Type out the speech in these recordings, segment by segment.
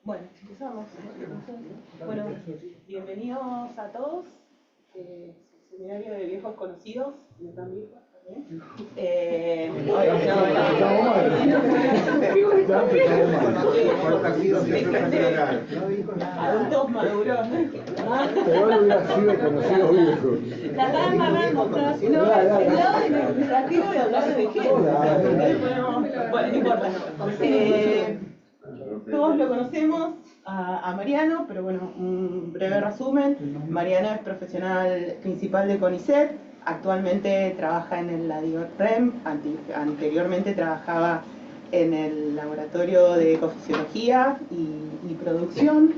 Bueno, empezamos. Bueno, bienvenidos a todos. Seminario de viejos conocidos, no tan viejos también. Adultos maduros. Peor hubiera sido conocidos viejos. La estaba amarrando, no, el lado administrativo de hablar de vejez. Bueno, no importa. Todos lo conocemos a Mariano, pero bueno, un breve resumen. Mariano es profesional principal de CONICET, actualmente trabaja en la DIORREM, anteriormente trabajaba en el laboratorio de ecofisiología y producción.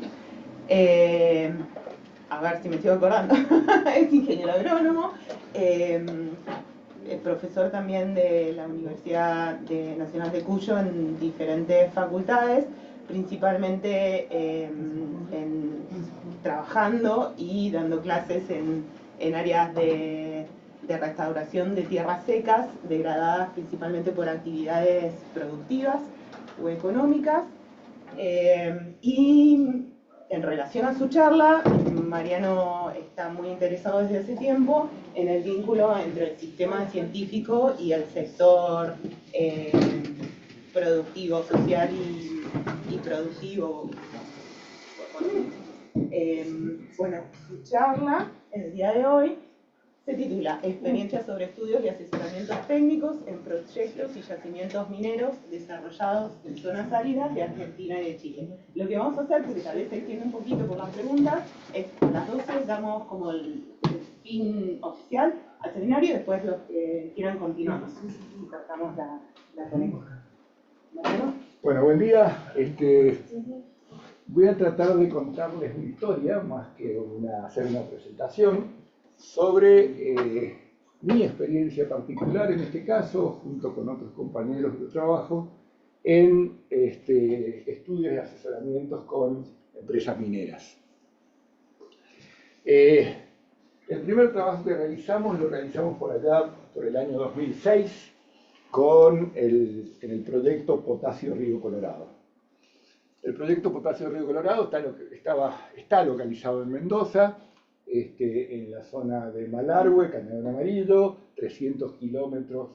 A ver si me estoy acordando, es ingeniero agrónomo. Profesor también de la Universidad Nacional de Cuyo en diferentes facultades, principalmente trabajando y dando clases en áreas de restauración de tierras secas, degradadas principalmente por actividades productivas o económicas. Y en relación a su charla, Mariano está muy interesado desde hace tiempo en el vínculo entre el sistema científico y el sector productivo, social y productivo. Bueno, su charla el día de hoy se titula Experiencias sobre estudios y asesoramientos técnicos en proyectos y yacimientos mineros desarrollados en zonas áridas de Argentina y de Chile. Lo que vamos a hacer, porque tal vez se extiende un poquito por las preguntas, es a las 12 damos como el fin oficial al seminario y después los que quieran continuamos y tratamos la conexión. Bueno, buen día. Voy a tratar de contarles una historia, más que hacer una presentación, sobre mi experiencia particular en este caso, junto con otros compañeros de trabajo, en estudios y asesoramientos con empresas mineras. El primer trabajo que realizamos, lo realizamos por allá, por el año 2006, en el proyecto Potasio Río Colorado. El proyecto Potasio Río Colorado está localizado en Mendoza, en la zona de Malargüe, Cañadón Amarillo, 300 kilómetros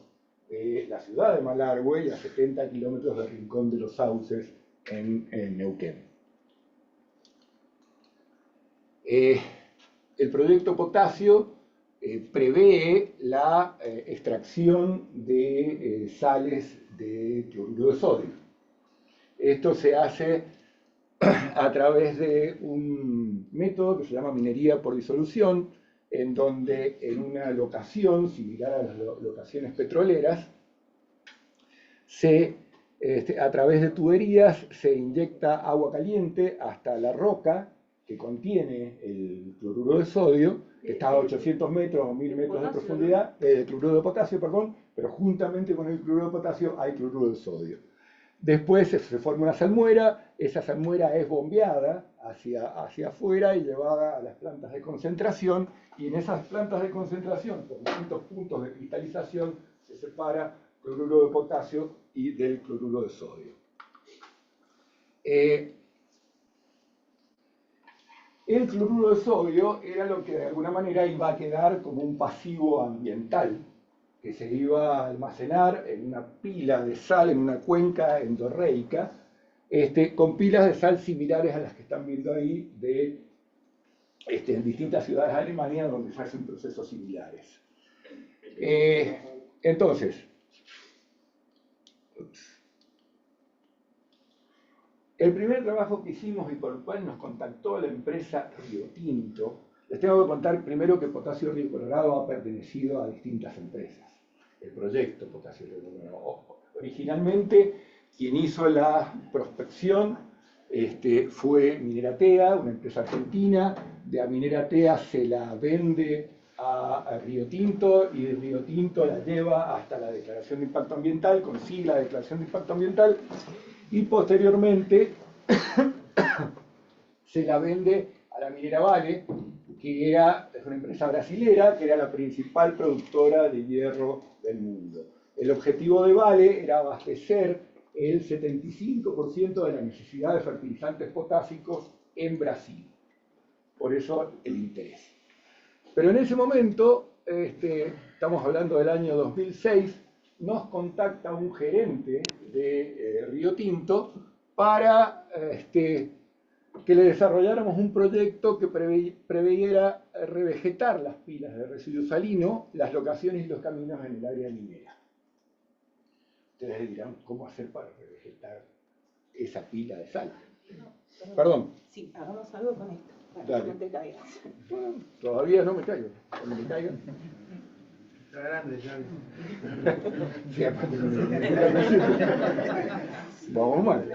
de la ciudad de Malargüe y a 70 kilómetros de Rincón de los Sauces en Neuquén. El proyecto Potasio prevé la extracción de sales de cloruro de sodio. Esto se hace a través de un método que se llama minería por disolución, en donde en una locación similar a las locaciones petroleras, a través de tuberías se inyecta agua caliente hasta la roca que contiene el cloruro de sodio, que está a 800 metros o 1000 metros de profundidad, cloruro de potasio, perdón, pero juntamente con el cloruro de potasio hay cloruro de sodio. Después se forma una salmuera, esa salmuera es bombeada hacia afuera y llevada a las plantas de concentración, y en esas plantas de concentración, por distintos puntos de cristalización, se separa cloruro de potasio y del cloruro de sodio. El cloruro de sodio era lo que de alguna manera iba a quedar como un pasivo ambiental, que se iba a almacenar en una pila de sal, en una cuenca endorreica, con pilas de sal similares a las que están viendo ahí en distintas ciudades de Alemania donde se hacen procesos similares. Entonces, el primer trabajo que hicimos y por el cual nos contactó la empresa Río Tinto, les tengo que contar primero que Potasio Río Colorado ha pertenecido a distintas empresas. El proyecto Potasio Río Colorado. Originalmente, quien hizo la prospección fue Mineratea, una empresa argentina. De a Mineratea se la vende a Río Tinto y de Río Tinto la lleva hasta la declaración de impacto ambiental, consigue la declaración de impacto ambiental y posteriormente se la vende a la minera Vale, que es una empresa brasilera, que era la principal productora de hierro del mundo. El objetivo de Vale era abastecer el 75% de la necesidad de fertilizantes potásicos en Brasil. Por eso el interés. Pero en ese momento, estamos hablando del año 2006, nos contacta un gerente de Río Tinto para que le desarrolláramos un proyecto que previera revegetar las pilas de residuo salino, las locaciones y los caminos en el área minera. Ustedes dirán, ¿cómo hacer para revegetar esa pila de sal? Perdón. Sí, hagamos algo con esto, para Dale. que no te caigas. Bueno, todavía no me caigo. Cuando me caigan. Está grande ya. Sí, aparte no me- Vamos mal.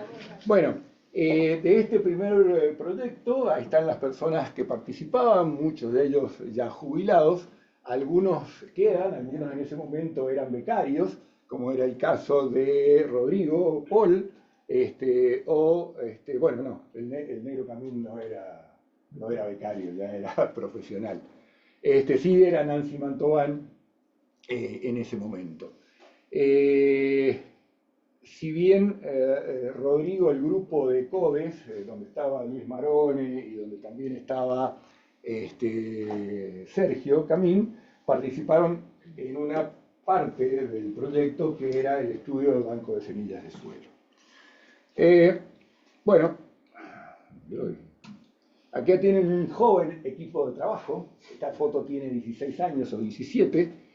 Bueno, de este primer proyecto, ahí están las personas que participaban, muchos de ellos ya jubilados, algunos quedan, algunos en ese momento eran becarios, como era el caso de Rodrigo Paul, bueno, no, el negro Camín no era becario, ya era profesional. Sí era Nancy Mantován en ese momento. Si bien Rodrigo, el grupo de CODES, donde estaba Luis Marone y donde también estaba Sergio Camín, participaron en una parte del proyecto que era el estudio del banco de semillas de suelo. Bueno, aquí tienen un joven equipo de trabajo. Esta foto tiene 16 años o 17.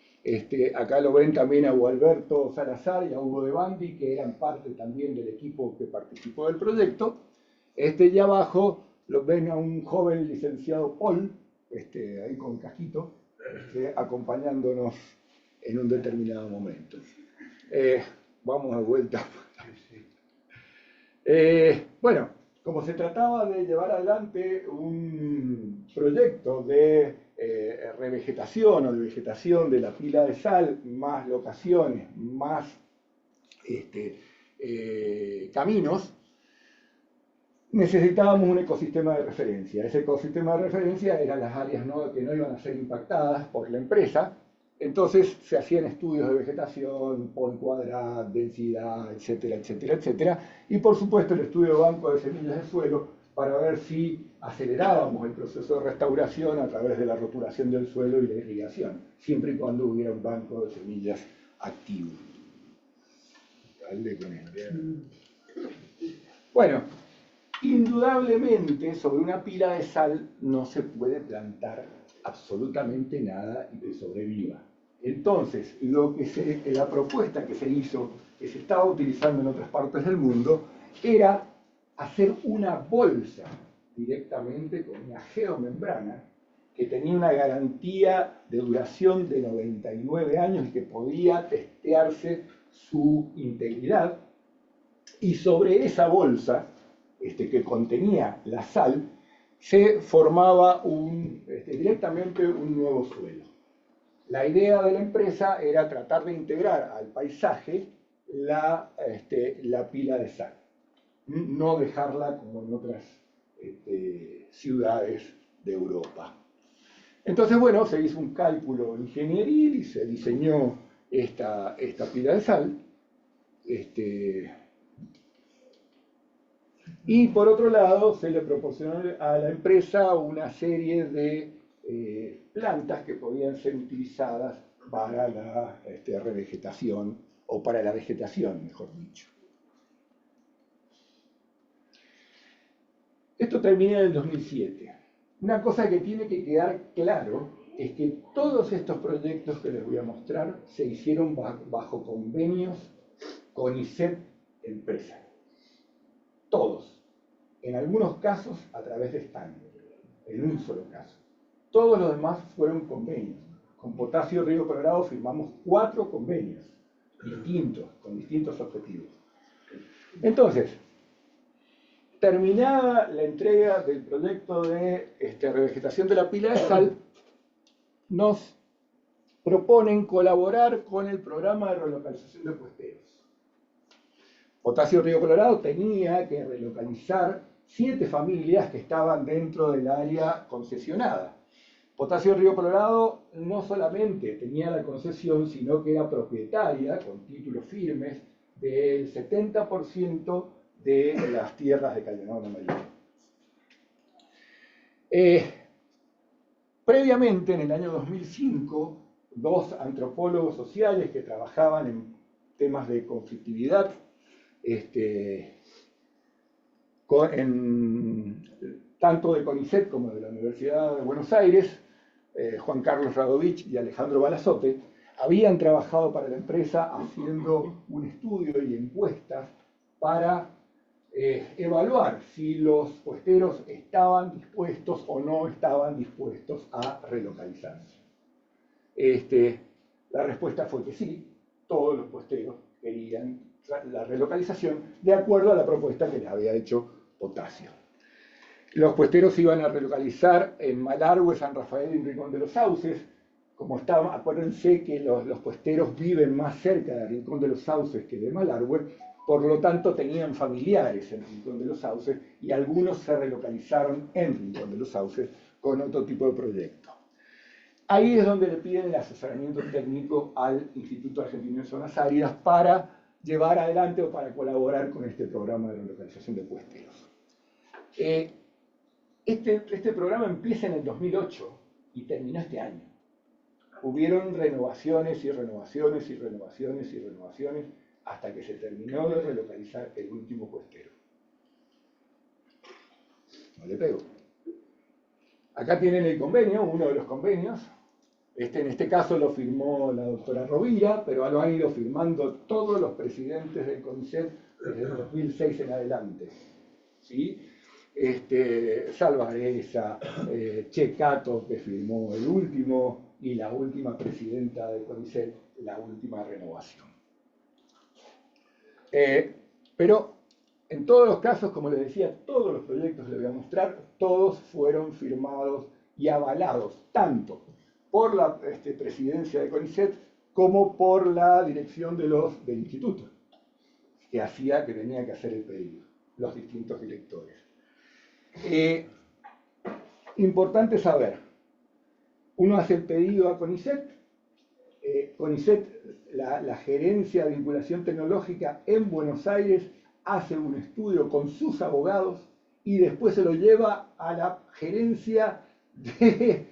Acá lo ven también a Gualberto Salazar y a Hugo de Bandi, que eran parte también del equipo que participó del proyecto. Y abajo lo ven a un joven licenciado Paul, ahí con casquito, acompañándonos en un determinado momento. Vamos a vuelta. Bueno, como se trataba de llevar adelante un proyecto de revegetación o de vegetación de la pila de sal, más locaciones, más caminos, necesitábamos un ecosistema de referencia. Ese ecosistema de referencia eran las áreas que no iban a ser impactadas por la empresa. Entonces se hacían estudios de vegetación, point cuadrada, densidad, etcétera, etcétera, etcétera. Y por supuesto el estudio de banco de semillas de suelo para ver si acelerábamos el proceso de restauración a través de la roturación del suelo y la irrigación, siempre y cuando hubiera un banco de semillas activo. Dale con esto. Bueno, indudablemente sobre una pila de sal no se puede plantar absolutamente nada y que sobreviva. Entonces, la propuesta que se hizo, que se estaba utilizando en otras partes del mundo, era hacer una bolsa directamente con una geomembrana que tenía una garantía de duración de 99 años y que podía testearse su integridad. Y sobre esa bolsa, que contenía la sal, se formaba directamente un nuevo suelo. La idea de la empresa era tratar de integrar al paisaje la pila de sal, no dejarla como en otras ciudades de Europa. Entonces, bueno, se hizo un cálculo ingenieril y se diseñó esta pila de sal. Y por otro lado, se le proporcionó a la empresa una serie de plantas que podían ser utilizadas para la revegetación, o para la vegetación, mejor dicho. Esto termina en el 2007. Una cosa que tiene que quedar claro es que todos estos proyectos que les voy a mostrar se hicieron bajo convenios con ISET empresa. Todos. En algunos casos a través de stand, en un solo caso. Todos los demás fueron convenios. Con Potasio Río Colorado firmamos 4 convenios distintos, con distintos objetivos. Entonces, terminada la entrega del proyecto de revegetación de la pila de sal, nos proponen colaborar con el programa de relocalización de puesteros. Potasio Río Colorado tenía que relocalizar 7 familias que estaban dentro del área concesionada. Potasio Río Colorado no solamente tenía la concesión, sino que era propietaria, con títulos firmes, del 70% de las tierras de Caldenón Amarillo. Previamente, en el año 2005, dos antropólogos sociales que trabajaban en temas de conflictividad, tanto de CONICET como de la Universidad de Buenos Aires, Juan Carlos Radovich y Alejandro Balazote, habían trabajado para la empresa haciendo un estudio y encuestas para evaluar si los puesteros estaban dispuestos o no estaban dispuestos a relocalizarse. La respuesta fue que sí, todos los puesteros querían la relocalización de acuerdo a la propuesta que les había hecho Potasio. Los puesteros iban a relocalizar en Malargüe, San Rafael y Rincón de los Sauces. Como estaban, acuérdense que los puesteros viven más cerca de Rincón de los Sauces que de Malargüe, por lo tanto tenían familiares en Rincón de los Sauces y algunos se relocalizaron en Rincón de los Sauces con otro tipo de proyecto. Ahí es donde le piden el asesoramiento técnico al Instituto Argentino de Zonas Áridas para llevar adelante o para colaborar con este programa de relocalización de puesteros. Este programa empieza en el 2008 y terminó este año. Hubieron renovaciones y renovaciones y renovaciones y renovaciones hasta que se terminó de relocalizar el último puestero. No le pego. Acá tienen el convenio, uno de los convenios. En este caso lo firmó la doctora Rovira, pero lo han ido firmando todos los presidentes del CONICET desde el 2006 en adelante. ¿Sí? Salvareza, Checato, que firmó el último, y la última presidenta del CONICET, la última renovación. Pero en todos los casos, como les decía, todos los proyectos que les voy a mostrar, todos fueron firmados y avalados, tanto por la presidencia de CONICET como por la dirección del instituto, que tenía que hacer el pedido, los distintos directores. Importante saber, uno hace el pedido a CONICET, la gerencia de vinculación tecnológica en Buenos Aires hace un estudio con sus abogados y después se lo lleva a la gerencia de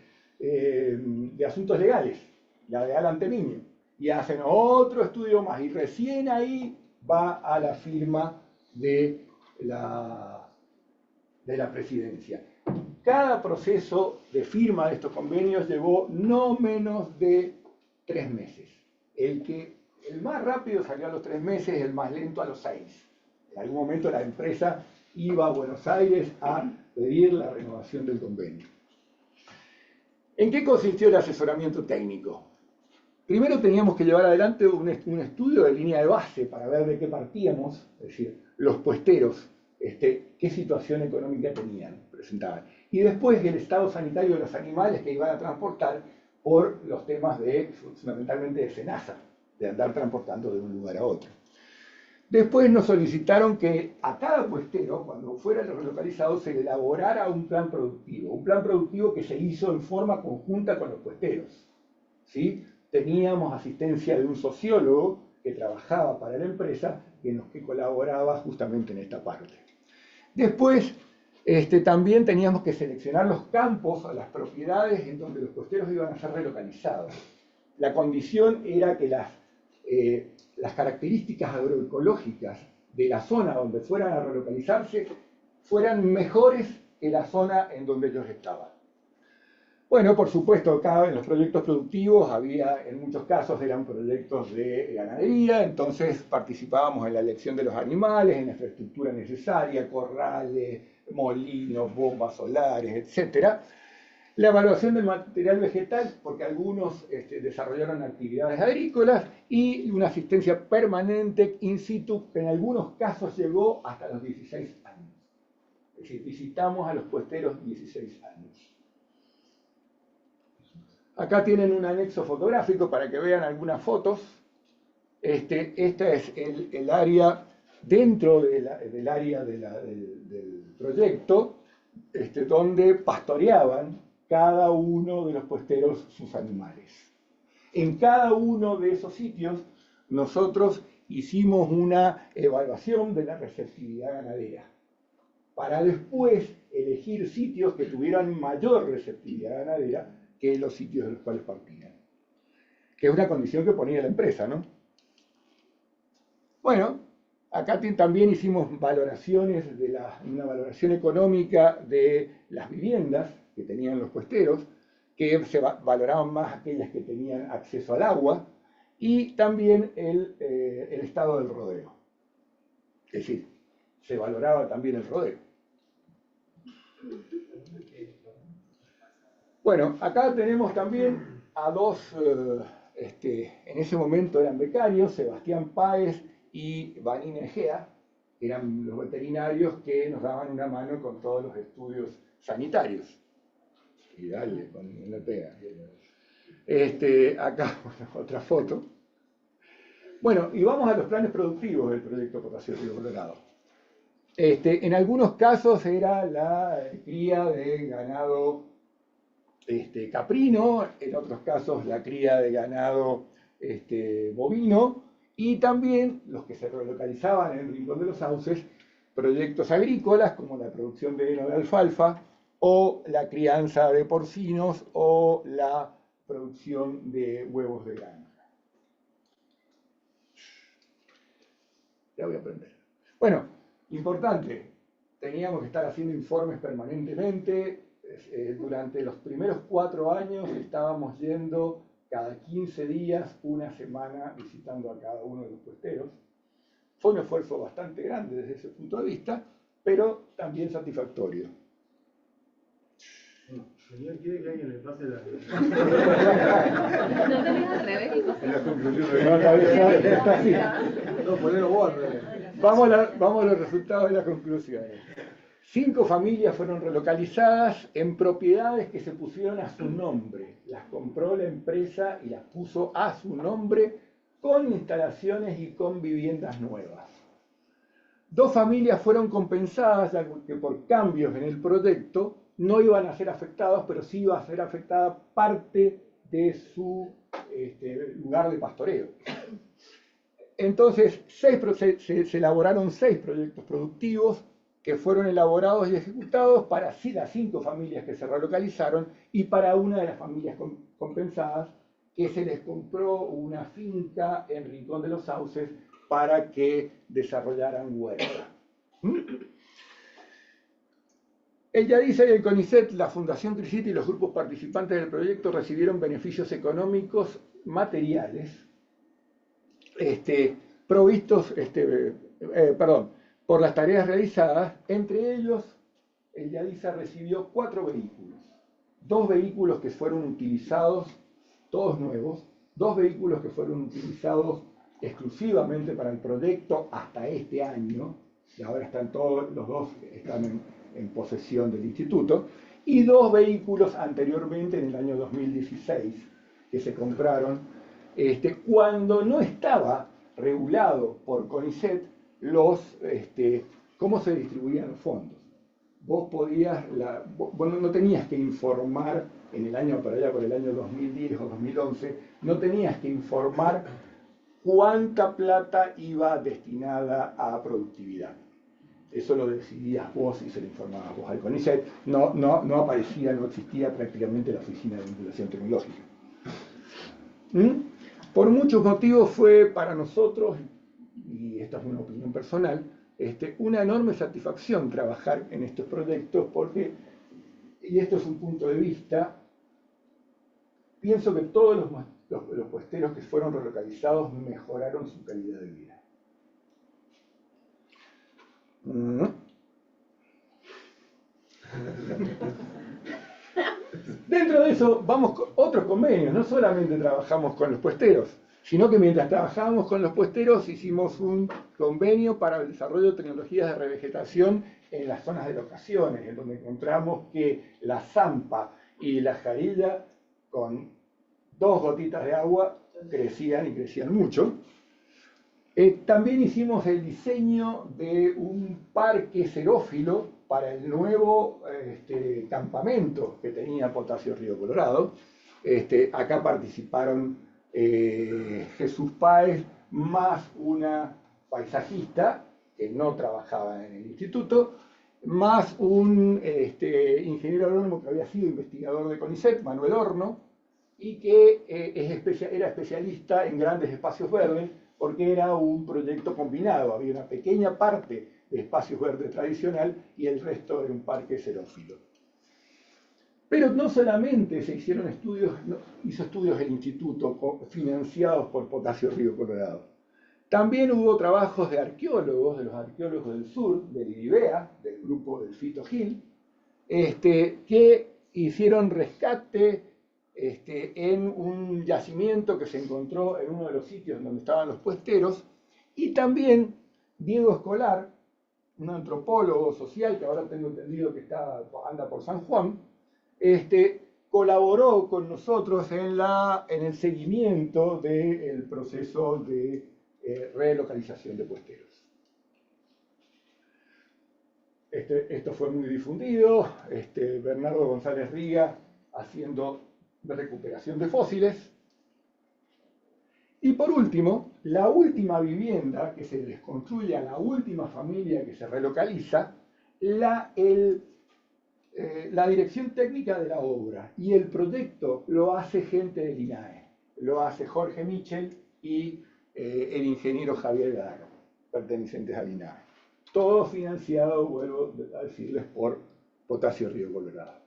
asuntos legales, la de Alan Temiño, y hacen otro estudio más y recién ahí va a la firma de la presidencia. Cada proceso de firma de estos convenios llevó no menos de 3 meses. El más rápido salió a los 3 meses, el más lento a los 6. En algún momento la empresa iba a Buenos Aires a pedir la renovación del convenio. ¿En qué consistió el asesoramiento técnico? Primero teníamos que llevar adelante un estudio de línea de base para ver de qué partíamos, es decir, los puesteros, qué situación económica presentaban. Y después el estado sanitario de los animales que iban a transportar por los temas fundamentalmente de SENASA, de andar transportando de un lugar a otro. Después nos solicitaron que a cada puestero, cuando fuera relocalizado, se le elaborara un plan productivo que se hizo en forma conjunta con los puesteros. ¿Sí? Teníamos asistencia de un sociólogo que trabajaba para la empresa, que colaboraba justamente en esta parte. Después, también teníamos que seleccionar los campos, las propiedades en donde los puesteros iban a ser relocalizados. La condición era que las características agroecológicas de la zona donde fueran a relocalizarse fueran mejores que la zona en donde ellos estaban. Bueno, por supuesto, acá en los proyectos productivos en muchos casos eran proyectos de ganadería, entonces participábamos en la elección de los animales, en la infraestructura necesaria, corrales, molinos, bombas solares, etc. La evaluación del material vegetal, porque algunos desarrollaron actividades agrícolas, y una asistencia permanente in situ, que en algunos casos llegó hasta los 16 años. Es decir, visitamos a los puesteros 16 años. Acá tienen un anexo fotográfico para que vean algunas fotos. Esta es el área dentro del área del proyecto, donde pastoreaban cada uno de los puesteros sus animales. En cada uno de esos sitios nosotros hicimos una evaluación de la receptividad ganadera, para después elegir sitios que tuvieran mayor receptividad ganadera que los sitios de los cuales partían. Que es una condición que ponía la empresa, ¿no? Bueno, acá también hicimos valoraciones una valoración económica de las viviendas que tenían los puesteros, que se valoraban más aquellas que tenían acceso al agua, y también el estado del rodeo. Es decir, se valoraba también el rodeo. Bueno, acá tenemos también a dos, en ese momento eran becarios, Sebastián Páez y Vanina Egea, que eran los veterinarios que nos daban una mano con todos los estudios sanitarios. Y dale, con la pega. Acá, bueno, otra foto. Bueno, y vamos a los planes productivos del proyecto Potasio Río Colorado. En algunos casos era la cría de ganado caprino, en otros casos la cría de ganado bovino, y también los que se relocalizaban en el Rincón de los Sauces, proyectos agrícolas como la producción de heno de alfalfa, o la crianza de porcinos, o la producción de huevos de granja. Ya voy a aprender. Bueno, importante, teníamos que estar haciendo informes permanentemente. Durante los primeros 4 años estábamos yendo cada 15 días, una semana, visitando a cada uno de los puesteros. Fue un esfuerzo bastante grande desde ese punto de vista, pero también satisfactorio. Señor, ¿quiere que alguien le pase la...? No te al revés y cosas. En la conclusión, no, está así. No, ponelo vos. Vamos a los resultados de las conclusiones. 5 familias fueron relocalizadas en propiedades que se pusieron a su nombre. Las compró la empresa y las puso a su nombre con instalaciones y con viviendas nuevas. 2 familias fueron compensadas, ya que por cambios en el proyecto no iban a ser afectados, pero sí iba a ser afectada parte de su lugar de pastoreo. Entonces, se elaboraron 6 proyectos productivos que fueron elaborados y ejecutados para las 5 familias que se relocalizaron y para una de las familias compensadas que se les compró una finca en Rincón de los Sauces para que desarrollaran huerta. Ella dice que el CONICET, la Fundación CRISIT y los grupos participantes del proyecto recibieron beneficios económicos materiales provistos, por las tareas realizadas. Entre ellos, el YADISA recibió 4 vehículos. 2 vehículos que fueron utilizados, todos nuevos, 2 vehículos que fueron utilizados exclusivamente para el proyecto hasta este año, y ahora están todos, los 2 están en posesión del instituto, y 2 vehículos anteriormente en el año 2016, que se compraron cuando no estaba regulado por CONICET cómo se distribuían los fondos. Vos no tenías que informar en el año, por allá por el año 2010 o 2011, no tenías que informar cuánta plata iba destinada a productividad. Eso lo decidías vos y se lo informabas vos al CONICET. No aparecía, no existía prácticamente la Oficina de Vinculación Tecnológica. Por muchos motivos fue para nosotros, y esta es una opinión personal, una enorme satisfacción trabajar en estos proyectos porque, y esto es un punto de vista, pienso que todos los puesteros que fueron relocalizados mejoraron su calidad de vida. Dentro de eso vamos con otros convenios, no solamente trabajamos con los puesteros, sino que mientras trabajábamos con los puesteros hicimos un convenio para el desarrollo de tecnologías de revegetación en las zonas de locaciones, en donde encontramos que la zampa y la jarilla con 2 gotitas de agua crecían y crecían mucho. También hicimos el diseño de un parque xerófilo para el nuevo campamento que tenía Potasio Río Colorado. Acá participaron Jesús Páez, más una paisajista que no trabajaba en el instituto, más un ingeniero agrónomo que había sido investigador de CONICET, Manuel Horno, y que era especialista en grandes espacios verdes, porque era un proyecto combinado. Había una pequeña parte de espacios verdes tradicional y el resto era un parque xerófilo. Pero no solamente se hicieron estudios, hizo estudios el instituto financiados por Potasio Río Colorado. También hubo trabajos de arqueólogos, de los arqueólogos del sur, del IDIVEA, del grupo del Fito Gil, que hicieron rescate en un yacimiento que se encontró en uno de los sitios donde estaban los puesteros, y también Diego Escolar, un antropólogo social que ahora tengo entendido que anda por San Juan, colaboró con nosotros en el seguimiento del proceso de relocalización de puesteros. Esto fue muy difundido, Bernardo González Riga haciendo recuperación de fósiles. Y por último, la última vivienda que se les construye a la última familia que se relocaliza, la dirección técnica de la obra y el proyecto lo hace gente del INAE, lo hace Jorge Michel y el ingeniero Javier Gadaro, pertenecientes al INAE. Todo financiado, vuelvo a decirles, por Potasio Río Colorado.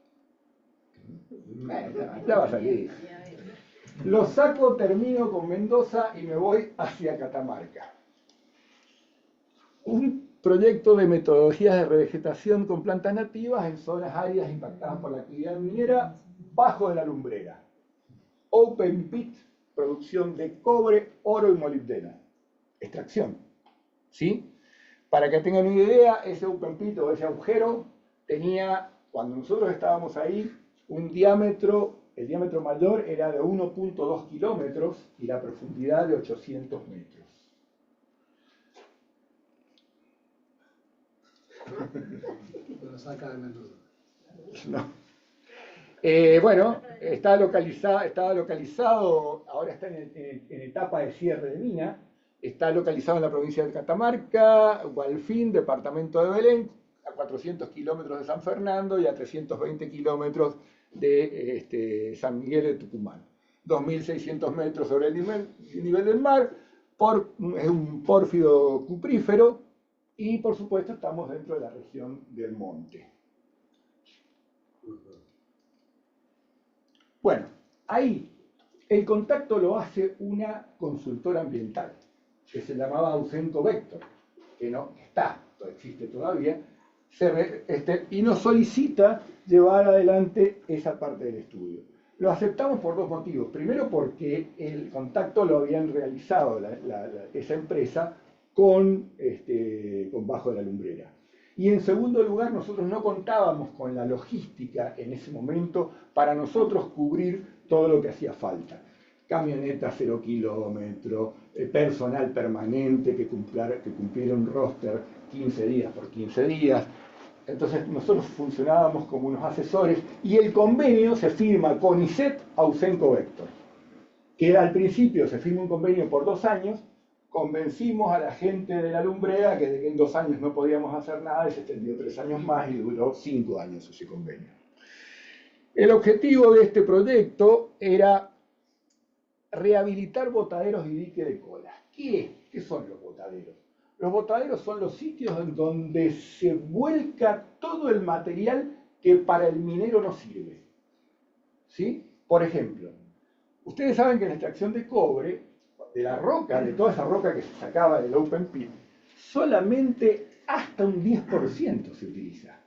Ya va a salir. Lo saco, termino con Mendoza y me voy hacia Catamarca. Un proyecto de metodologías de revegetación con plantas nativas en zonas áridas impactadas por la actividad minera bajo de la lumbrera. Open pit, producción de cobre, oro y molibdeno. Extracción. ¿Sí? Para que tengan una idea, ese open pit o ese agujero tenía, cuando nosotros estábamos ahí, el diámetro mayor era de 1.2 kilómetros y la profundidad de 800 metros. Lo saca de Mendoza. No. Bueno, estaba localizado, ahora está en etapa de cierre de mina, está localizado en la provincia de Catamarca, Gualfín, departamento de Belén, a 400 kilómetros de San Fernando y a 320 kilómetros de San Miguel de Tucumán. 2.600 metros sobre el nivel del mar, es un pórfido cuprífero y por supuesto estamos dentro de la región del monte. Bueno, ahí el contacto lo hace una consultora ambiental que se llamaba Ausenco Vector, que no está, existe todavía, y nos solicita llevar adelante esa parte del estudio. Lo aceptamos por dos motivos. Primero, porque el contacto lo habían realizado esa empresa con Bajo de la Lumbrera. Y en segundo lugar, nosotros no contábamos con la logística en ese momento para nosotros cubrir todo lo que hacía falta. Camioneta 0 kilómetros, personal permanente que cumpliera un roster 15 días por 15 días. Entonces nosotros funcionábamos como unos asesores y el convenio se firma con CONICET Ausenco Vector, que al principio se firma un convenio por 2 años, convencimos a la gente de la lumbrera que de que en 2 años no podíamos hacer nada y se extendió 3 años más y duró 5 años ese convenio. El objetivo de este proyecto era rehabilitar botaderos y dique de cola. ¿Qué son los botaderos? Los botaderos son los sitios en donde se vuelca todo el material que para el minero no sirve. ¿Sí? Por ejemplo, ustedes saben que en la extracción de cobre, de la roca, de toda esa roca que se sacaba del open pit, solamente hasta un 10% se utiliza.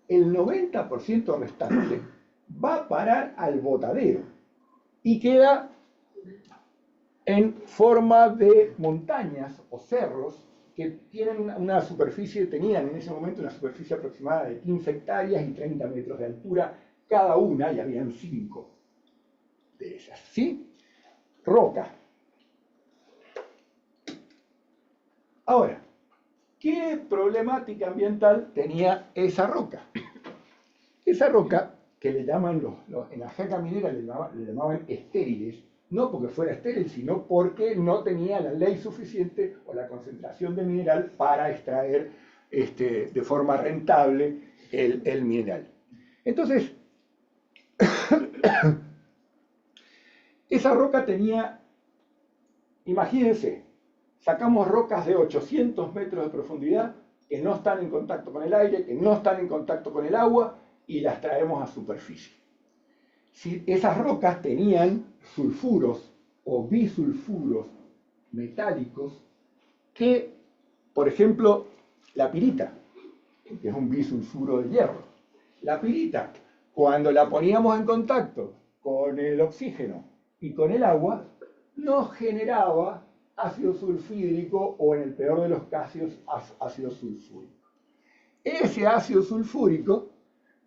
El 90% restante va a parar al botadero y queda en forma de montañas o cerros que tienen una superficie, tenían en ese momento una superficie aproximada de 15 hectáreas y 30 metros de altura cada una, y habían 5 de esas. ¿Sí? Roca. Ahora, ¿qué problemática ambiental tenía esa roca? Esa roca, que le llaman en la jerga minera le llamaban estériles, no porque fuera estéril, sino porque no tenía la ley suficiente o la concentración de mineral para extraer de forma rentable el mineral. Entonces, esa roca tenía, imagínense, sacamos rocas de 800 metros de profundidad que no están en contacto con el aire, que no están en contacto con el agua, y las traemos a superficie. Si esas rocas tenían sulfuros o bisulfuros metálicos que, por ejemplo, la pirita, que es un bisulfuro de hierro. La pirita, cuando la poníamos en contacto con el oxígeno y con el agua, nos generaba ácido sulfídrico o, en el peor de los casos, ácido sulfúrico. Ese ácido sulfúrico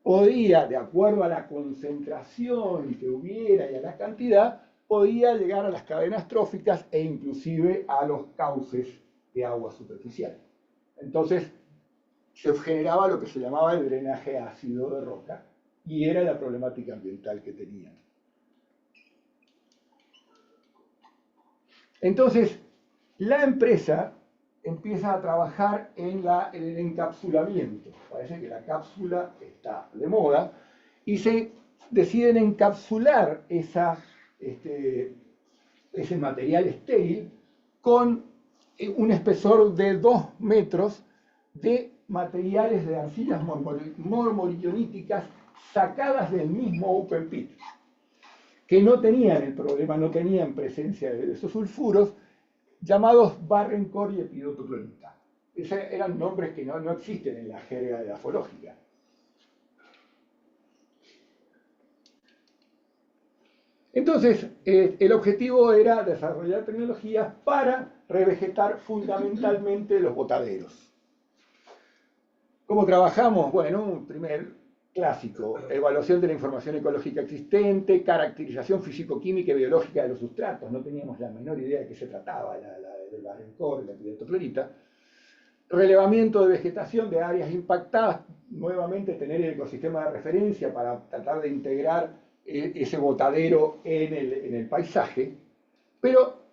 podía, de acuerdo a la concentración que hubiera y a la cantidad, podía llegar a las cadenas tróficas e inclusive a los cauces de agua superficial. Entonces, se generaba lo que se llamaba el drenaje ácido de roca, y era la problemática ambiental que tenían. Entonces, la empresa empieza a trabajar en el encapsulamiento. Parece que la cápsula está de moda, y se deciden encapsular ese material estéril con un espesor de 2 metros de materiales de arcillas mormorioníticas sacadas del mismo open pit, que no tenían el problema, no tenían presencia de esos sulfuros, llamados Barrencore y epidotoclorita. Esos eran nombres que no existen en la jerga edafológica. Entonces, el objetivo era desarrollar tecnologías para revegetar fundamentalmente los botaderos. ¿Cómo trabajamos? Bueno, un primer clásico: evaluación de la información ecológica existente, caracterización físico-química y biológica de los sustratos. No teníamos la menor idea de qué se trataba del Barrencore, la epidotoclorita. Relevamiento de vegetación de áreas impactadas, nuevamente tener el ecosistema de referencia para tratar de integrar ese botadero en el paisaje. Pero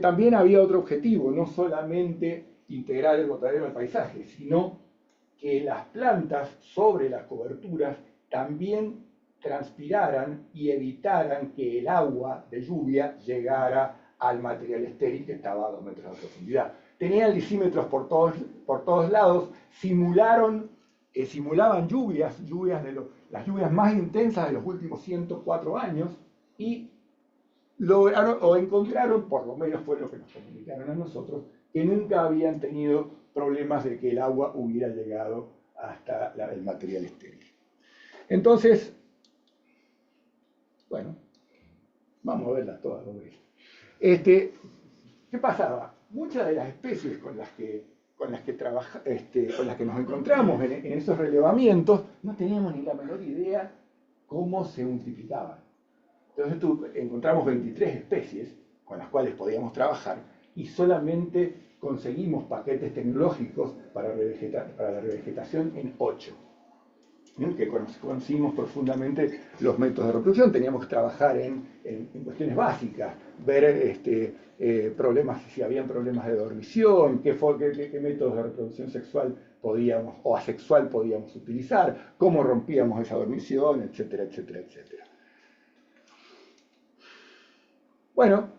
también había otro objetivo: no solamente integrar el botadero al paisaje, sino que las plantas sobre las coberturas también transpiraran y evitaran que el agua de lluvia llegara al material estéril que estaba a 2 metros de profundidad. Tenían lisímetros por todos lados, simulaban lluvias las lluvias más intensas de los últimos 104 años, y lograron, o encontraron, por lo menos fue lo que nos comunicaron a nosotros, que nunca habían tenido problemas de que el agua hubiera llegado hasta el material estéril. Entonces, bueno, vamos a verlas todas. ¿Qué pasaba? Muchas de las especies con las que nos encontramos en esos relevamientos no teníamos ni la menor idea cómo se multiplicaban. Entonces encontramos 23 especies con las cuales podíamos trabajar, y solamente conseguimos paquetes tecnológicos para la revegetación en 8, que conocimos profundamente los métodos de reproducción. Teníamos que trabajar en cuestiones básicas, ver problemas, si habían problemas de dormición, qué métodos de reproducción sexual o asexual podíamos utilizar, cómo rompíamos esa dormición, etcétera, etcétera, etcétera. Bueno,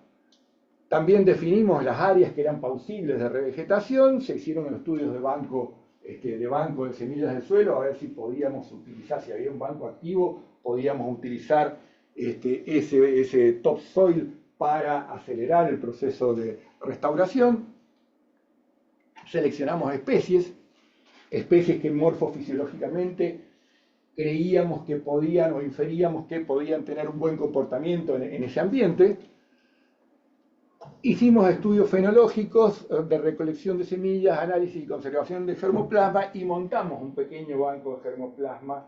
también definimos las áreas que eran plausibles de revegetación. Se hicieron estudios de banco de semillas del suelo, a ver si podíamos utilizar, si había un banco activo, podíamos utilizar ese topsoil para acelerar el proceso de restauración. Seleccionamos especies que morfofisiológicamente creíamos que podían, o inferíamos que podían tener un buen comportamiento en ese ambiente. Hicimos estudios fenológicos de recolección de semillas, análisis y conservación de germoplasma, y montamos un pequeño banco de germoplasma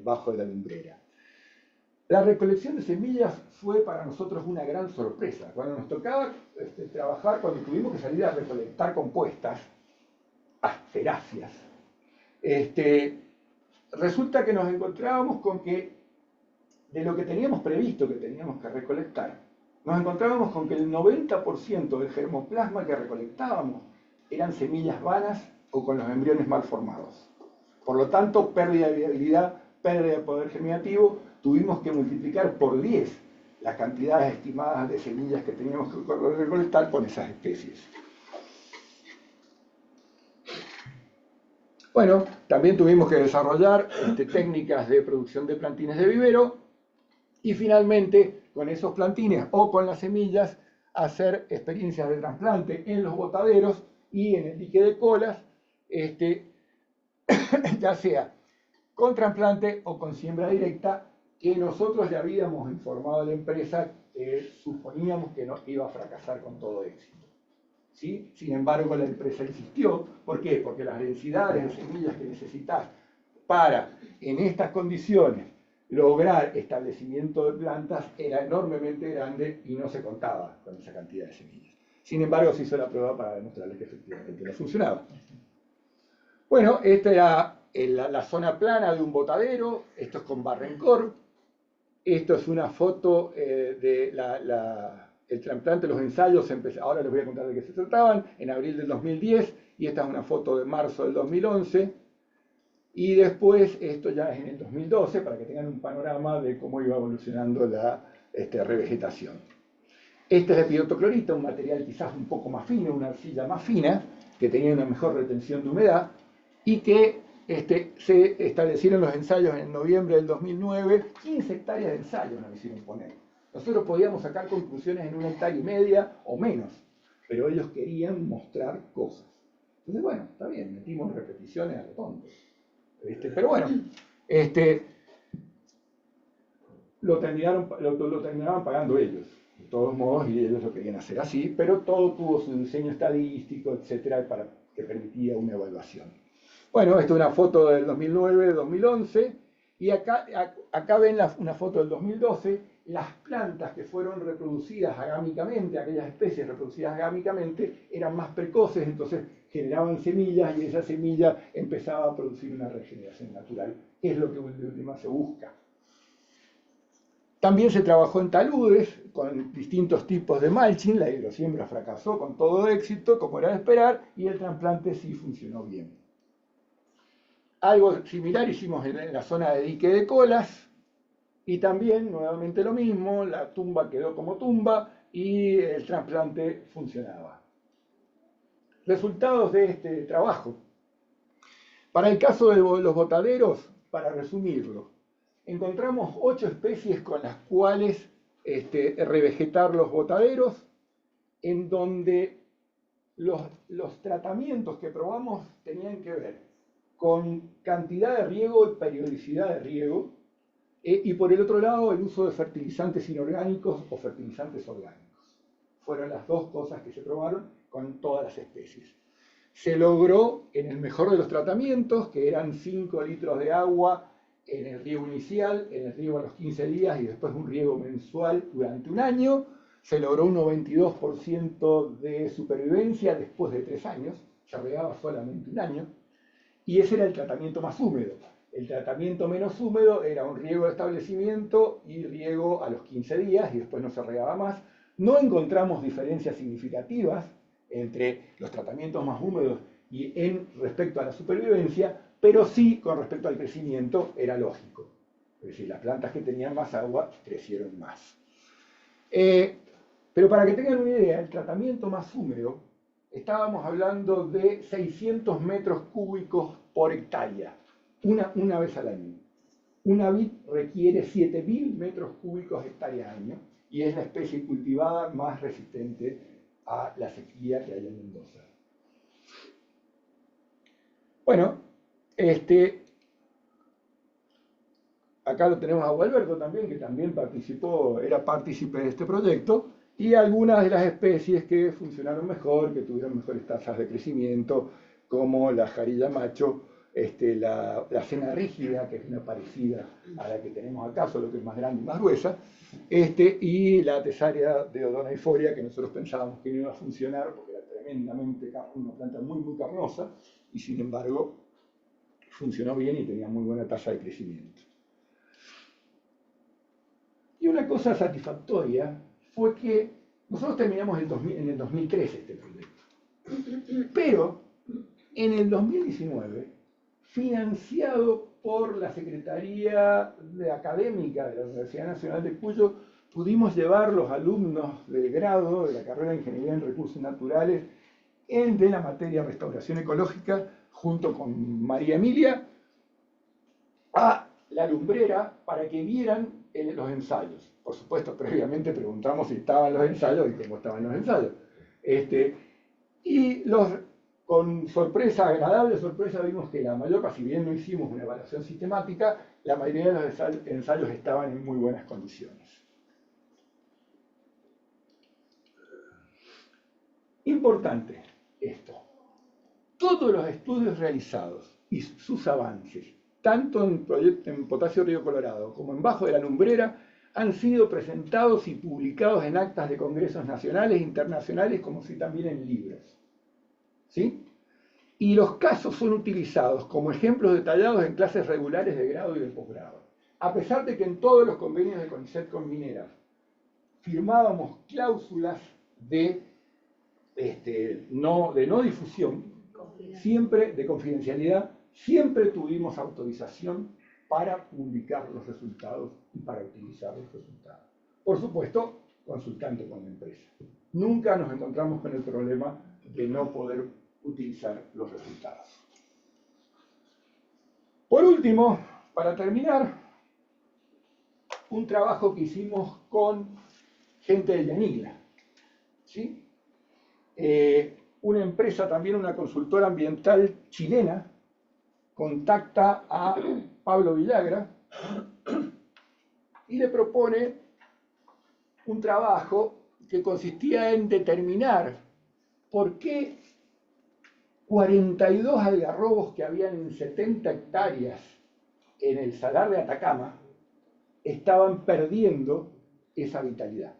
bajo de la lumbrera. La recolección de semillas fue para nosotros una gran sorpresa. Cuando nos tocaba trabajar, cuando tuvimos que salir a recolectar compuestas, asteráceas, resulta que nos encontrábamos con que de lo que teníamos previsto que teníamos que recolectar, nos encontrábamos con que el 90% del germoplasma que recolectábamos eran semillas vanas o con los embriones mal formados. Por lo tanto, pérdida de viabilidad, pérdida de poder germinativo, tuvimos que multiplicar por 10 las cantidades estimadas de semillas que teníamos que recolectar con esas especies. Bueno, también tuvimos que desarrollar técnicas de producción de plantines de vivero y finalmente con esos plantines o con las semillas hacer experiencias de trasplante en los botaderos y en el dique de colas, ya sea con trasplante o con siembra directa, que nosotros ya habíamos informado a la empresa que suponíamos que no iba a fracasar con todo éxito. ¿Sí? Sin embargo, la empresa insistió. ¿Por qué? Porque las densidades de semillas que necesitas para, en estas condiciones, lograr establecimiento de plantas era enormemente grande y no se contaba con esa cantidad de semillas. Sin embargo, se hizo la prueba para demostrarles que efectivamente no funcionaba. Bueno, esta era la zona plana de un botadero. Esto es con Barrencourt. Esto es una foto de el trasplante, los ensayos. Ahora les voy a contar de qué se trataban. En abril del 2010. Y esta es una foto de marzo del 2011. Y después, esto ya es en el 2012, para que tengan un panorama de cómo iba evolucionando la revegetación. Este es epidotoclorita, un material quizás un poco más fino, una arcilla más fina, que tenía una mejor retención de humedad, y que se establecieron los ensayos en noviembre del 2009, 15 hectáreas de ensayos nos hicieron poner. Nosotros podíamos sacar conclusiones en 1,5 hectáreas o menos, pero ellos querían mostrar cosas. Entonces, bueno, está bien, metimos repeticiones a lo tonto. Pero bueno, lo terminaban pagando ellos, de todos modos, y ellos lo querían hacer así, pero todo tuvo su diseño estadístico, etcétera, para que permitía una evaluación. Bueno, esta es una foto del 2009-2011, y acá ven una foto del 2012, las plantas que fueron reproducidas agámicamente, aquellas especies reproducidas agámicamente, eran más precoces, entonces generaban semillas y esa semilla empezaba a producir una regeneración natural, que es lo que de última se busca. También se trabajó en taludes con distintos tipos de mulching. La hidrosiembra fracasó con todo éxito, como era de esperar, y el trasplante sí funcionó bien. Algo similar hicimos en la zona de dique de colas, y también, nuevamente lo mismo, la tumba quedó como tumba y el trasplante funcionaba. Resultados de este trabajo. Para el caso de los botaderos, para resumirlo, encontramos 8 especies con las cuales revegetar los botaderos, en donde los tratamientos que probamos tenían que ver con cantidad de riego y periodicidad de riego, y por el otro lado el uso de fertilizantes inorgánicos o fertilizantes orgánicos. Fueron las dos cosas que se probaron con todas las especies. Se logró en el mejor de los tratamientos, que eran 5 litros de agua en el riego inicial, en el riego a los 15 días y después un riego mensual durante un año. Se logró un 92% de supervivencia después de 3 años, se regaba solamente un año, y ese era el tratamiento más húmedo. El tratamiento menos húmedo era un riego de establecimiento y riego a los 15 días y después no se regaba más. No encontramos diferencias significativas entre los tratamientos más húmedos y respecto a la supervivencia, pero sí con respecto al crecimiento era lógico. Es decir, las plantas que tenían más agua crecieron más. Pero para que tengan una idea, el tratamiento más húmedo, estábamos hablando de 600 metros cúbicos por hectárea, una vez al año. Una vid requiere 7.000 metros cúbicos hectárea al año y es la especie cultivada más resistente a la sequía que hay en Mendoza. Bueno, acá lo tenemos a Gualberto también, que también era partícipe de este proyecto, y algunas de las especies que funcionaron mejor, que tuvieron mejores tasas de crecimiento, como la jarilla macho, la cena rígida, que es una parecida a la que tenemos acá, solo que es más grande y más gruesa, y la tesaria de Odoneifolia, que nosotros pensábamos que no iba a funcionar porque era tremendamente una planta muy, muy carnosa, y sin embargo funcionó bien y tenía muy buena tasa de crecimiento. Y una cosa satisfactoria fue que nosotros terminamos en el 2013 este proyecto. Pero en el 2019, financiado por la Secretaría Académica de la Universidad Nacional de Cuyo, pudimos llevar los alumnos del grado de la carrera de Ingeniería en Recursos Naturales de la materia Restauración Ecológica, junto con María Emilia, a la lumbrera para que vieran los ensayos. Por supuesto, previamente preguntamos si estaban los ensayos y cómo estaban los ensayos. Con sorpresa, agradable sorpresa, vimos que la mayor, si bien no hicimos una evaluación sistemática, la mayoría de los ensayos estaban en muy buenas condiciones. Importante esto. Todos los estudios realizados y sus avances, tanto en Potasio Río Colorado como en Bajo de la Lumbrera, han sido presentados y publicados en actas de congresos nacionales e internacionales, como si también en libros. ¿Sí? Y los casos son utilizados como ejemplos detallados en clases regulares de grado y de posgrado. A pesar de que en todos los convenios de CONICET con mineras firmábamos cláusulas de no difusión, siempre de confidencialidad, siempre tuvimos autorización para publicar los resultados y para utilizar los resultados. Por supuesto, consultando con la empresa. Nunca nos encontramos con el problema de no poder utilizar los resultados. Por último, para terminar, un trabajo que hicimos con gente de Yanigla, ¿sí? Una empresa, también una consultora ambiental chilena, contacta a Pablo Villagra y le propone un trabajo que consistía en determinar por qué 42 algarrobos que habían en 70 hectáreas en el Salar de Atacama estaban perdiendo esa vitalidad.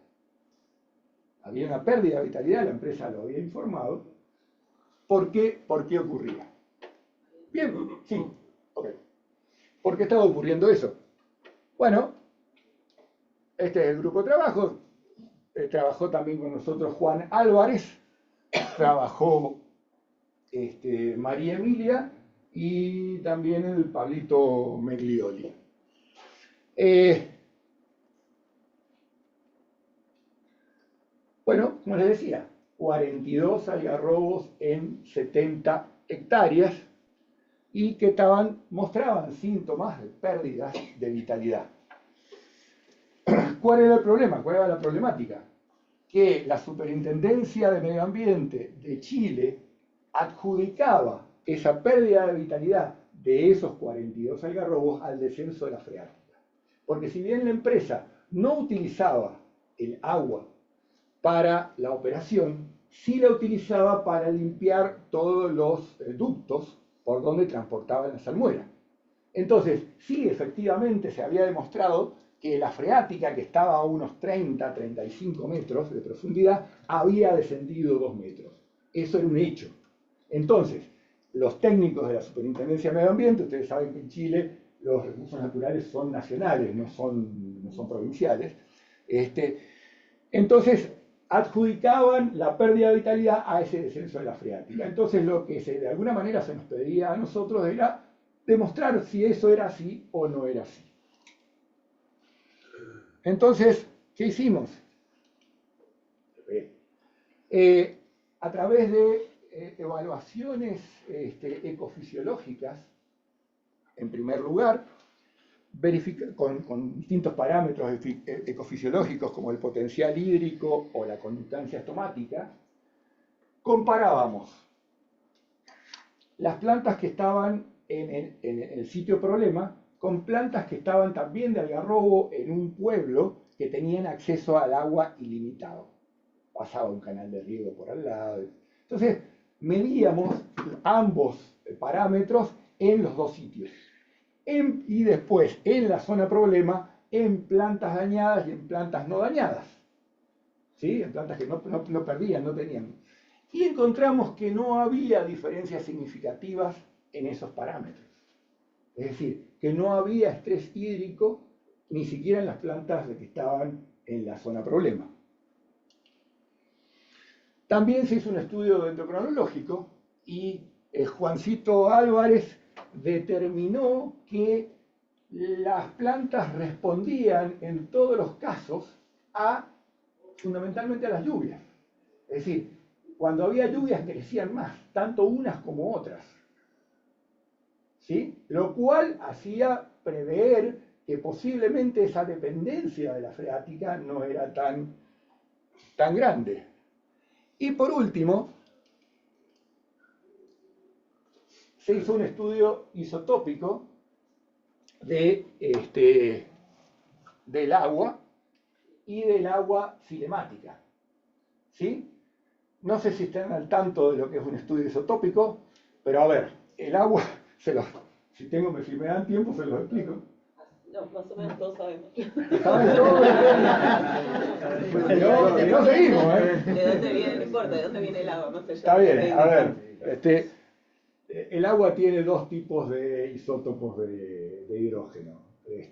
Había una pérdida de vitalidad, la empresa lo había informado. ¿Por qué ocurría? Bien, sí, ok. ¿Por qué estaba ocurriendo eso? Bueno, este es el grupo de trabajo. Trabajó también con nosotros Juan Álvarez, trabajó María Emilia y también el Pablito Meglioli. Bueno, como les decía, 42 algarrobos en 70 hectáreas y que mostraban síntomas de pérdidas de vitalidad. ¿Cuál era el problema? ¿Cuál era la problemática? Que la Superintendencia de Medio Ambiente de Chile adjudicaba esa pérdida de vitalidad de esos 42 algarrobos al descenso de la freática. Porque si bien la empresa no utilizaba el agua para la operación, sí la utilizaba para limpiar todos los ductos por donde transportaban la salmuera. Entonces, sí, efectivamente se había demostrado que la freática, que estaba a unos 30-35 metros de profundidad, había descendido 2 metros. Eso era un hecho. Entonces, los técnicos de la Superintendencia de Medio Ambiente, ustedes saben que en Chile los recursos naturales son nacionales, no son provinciales, entonces adjudicaban la pérdida de vitalidad a ese descenso de la freática. Entonces, lo que de alguna manera se nos pedía a nosotros era demostrar si eso era así o no era así. Entonces, ¿qué hicimos? A través de evaluaciones ecofisiológicas, en primer lugar, con distintos parámetros ecofisiológicos como el potencial hídrico o la conductancia estomática, comparábamos las plantas que estaban en el sitio problema con plantas que estaban también de algarrobo en un pueblo que tenían acceso al agua ilimitado. Pasaba un canal de riego por al lado. Entonces, medíamos ambos parámetros en los dos sitios. Y después, en la zona problema, en plantas dañadas y en plantas no dañadas. ¿Sí? En plantas que no perdían, no tenían. Y encontramos que no había diferencias significativas en esos parámetros. Es decir, que no había estrés hídrico ni siquiera en las plantas que estaban en la zona problema. También se hizo un estudio dendrocronológico y Juancito Álvarez determinó que las plantas respondían en todos los casos fundamentalmente a las lluvias. Es decir, cuando había lluvias crecían más, tanto unas como otras. ¿Sí? Lo cual hacía prever que posiblemente esa dependencia de la freática no era tan grande. Y por último, se hizo un estudio isotópico del agua y del agua cinemática. ¿Sí? No sé si están al tanto de lo que es un estudio isotópico, pero a ver, el agua, si me dan tiempo se los explico. No, más o menos todos sabemos. ¿Saben todo? No seguimos, ¿eh? ¿De dónde viene? No importa, ¿de dónde viene el agua? Más allá. Está bien, a ver. El agua tiene dos tipos de isótopos de hidrógeno.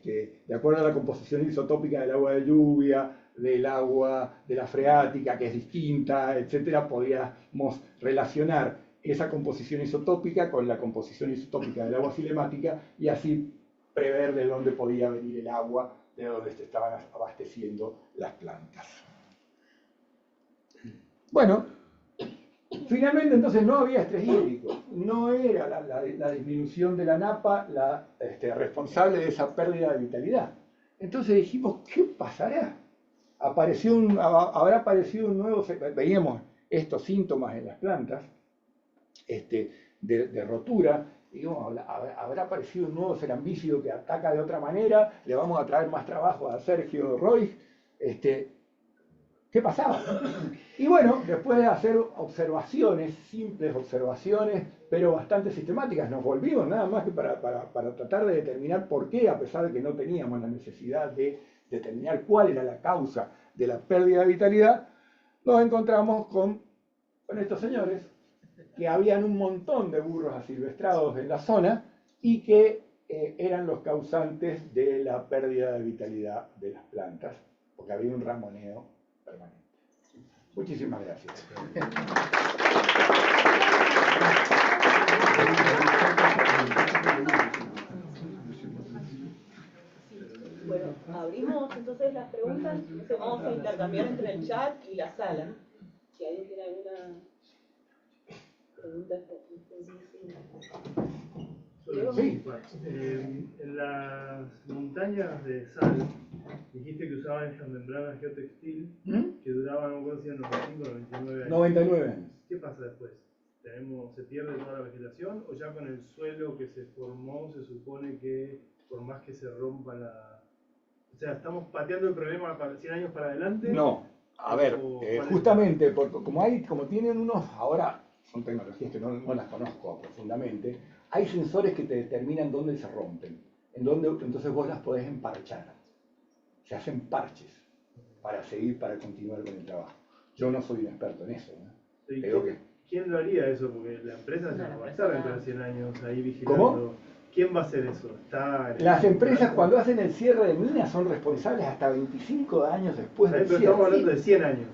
De acuerdo a la composición isotópica del agua de lluvia, del agua de la freática, que es distinta, etcétera, podríamos relacionar esa composición isotópica con la composición isotópica del agua cinemática y así prever de dónde podía venir el agua, de dónde se estaban abasteciendo las plantas. Bueno, finalmente entonces no había estrés hídrico, no era la disminución de la napa la responsable de esa pérdida de vitalidad. Entonces dijimos, ¿qué pasará? Habrá aparecido un nuevo, veíamos estos síntomas en las plantas de rotura, digamos, habrá aparecido un nuevo cerambícido que ataca de otra manera, le vamos a traer más trabajo a Sergio Roig, ¿qué pasaba? Y bueno, después de hacer observaciones, simples observaciones, pero bastante sistemáticas, nos volvimos nada más que para tratar de determinar por qué, a pesar de que no teníamos la necesidad de determinar cuál era la causa de la pérdida de vitalidad, nos encontramos con estos señores, que habían un montón de burros asilvestrados en la zona y que eran los causantes de la pérdida de vitalidad de las plantas, porque había un ramoneo permanente. Muchísimas gracias. Bueno, abrimos entonces las preguntas. Vamos a intercambiar entre el chat y la sala. Si alguien tiene alguna pregunta Sí. En las montañas de sal, dijiste que usaban estas membranas geotextil que duraban, no recuerdo si eran 95 o 99 años. 99 años. ¿Qué pasa después? ¿Se pierde toda la vegetación o ya con el suelo que se formó se supone que por más que se rompa la... O sea, ¿estamos pateando el problema para 100 años para adelante? No, a ver, justamente, como tienen unos, ahora son tecnologías que no las conozco profundamente, hay sensores que te determinan dónde se rompen, entonces vos las podés emparchar. Se hacen parches para continuar con el trabajo. Yo no soy un experto en eso, ¿no? ¿Quién lo haría eso? Porque la empresa ya no va a estar dentro de 100 años ahí vigilando. ¿Cómo? ¿Quién va a hacer eso? Las empresas cuando hacen el cierre de minas son responsables hasta 25 años después del cierre. Pero estamos hablando de 100 años.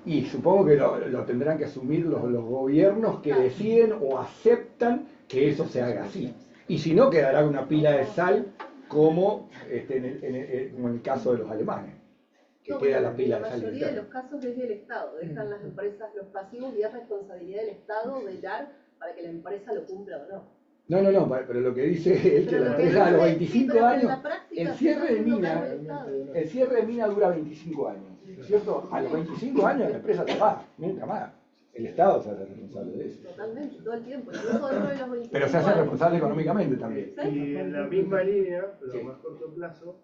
Y supongo que lo tendrán que asumir los gobiernos que deciden o aceptan que eso se haga así. Y si no, quedará una pila de sal como en el caso de los alemanes, que queda la pila de sal. La mayoría de los casos es del Estado, dejan las empresas los pasivos y es responsabilidad del Estado velar para que la empresa lo cumpla o no. No, pero lo que dice es que la empresa a los 25 años, el cierre de mina dura 25 años, ¿cierto? A los 25 años la empresa se va, nunca más. El Estado se hace responsable de eso. Totalmente, todo el tiempo, incluso dentro de los 25 pero se hace responsable económicamente también. Y en la misma línea, pero a más corto plazo,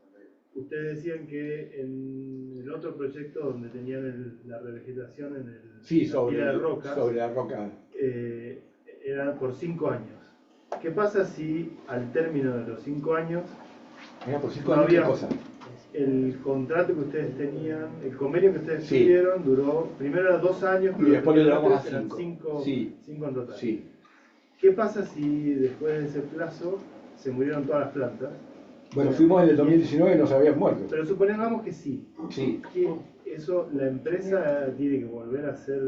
ustedes decían que en el otro proyecto donde tenían la revegetación en la pila de rocas, sobre la roca, era por 5 años. ¿Qué pasa si al término de los 5 años por 5 años había cosa? El contrato que ustedes tenían, el convenio que ustedes tuvieron duró, primero era 2 años, y después le damos a 5 en total. Sí. ¿Qué pasa si después de ese plazo se murieron todas las plantas Bueno, fuimos en el 2019 y no se habían muerto. Pero supongamos que sí. Sí, Que eso, la empresa tiene que volver a hacer.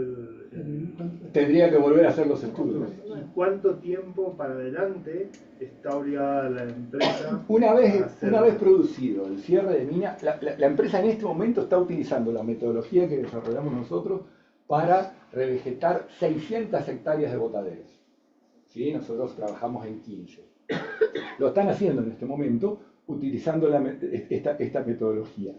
tendría que volver a hacer los estudios. ¿Y cuánto tiempo para adelante está obligada la empresa Una a vez hacerlo? producido el cierre de mina, la empresa en este momento está utilizando la metodología que desarrollamos nosotros para revegetar 600 hectáreas de botaderos. ¿Sí? Nosotros trabajamos en 15. Lo están haciendo en este momento utilizando esta metodología.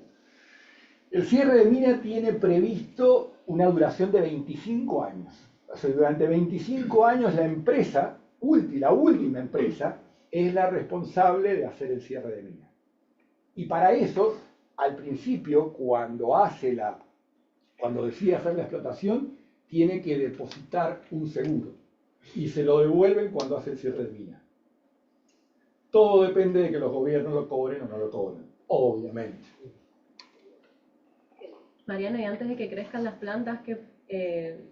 El cierre de mina tiene previsto una duración de 25 años. O sea, durante 25 años la empresa, la última empresa, es la responsable de hacer el cierre de mina. Y para eso, al principio, cuando decide hacer la explotación, tiene que depositar un seguro. Y se lo devuelven cuando hace el cierre de mina. Todo depende de que los gobiernos lo cobren o no lo cobren, obviamente. Mariano, y antes de que crezcan las plantas, que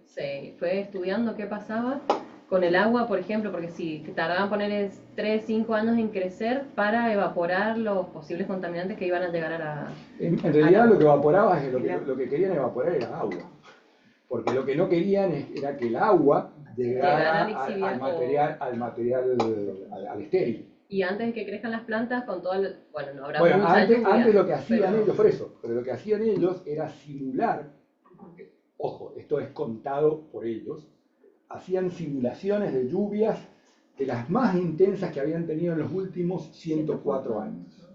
se fue estudiando qué pasaba con el agua, por ejemplo, porque si tardaban poner 3, 5 años en crecer para evaporar los posibles contaminantes que iban a llegar a la... En realidad lo que evaporaba es lo que querían evaporar era agua. Porque lo que no querían era que el agua llegara al estéril. Y antes de que crezcan las plantas, con todo el... Bueno, no habrá Bueno, mucha lluvia, antes lo que hacían pero- ellos, por eso, pero lo que hacían ellos era simular, ojo, esto es contado por ellos, hacían simulaciones de lluvias de las más intensas que habían tenido en los últimos 104 años.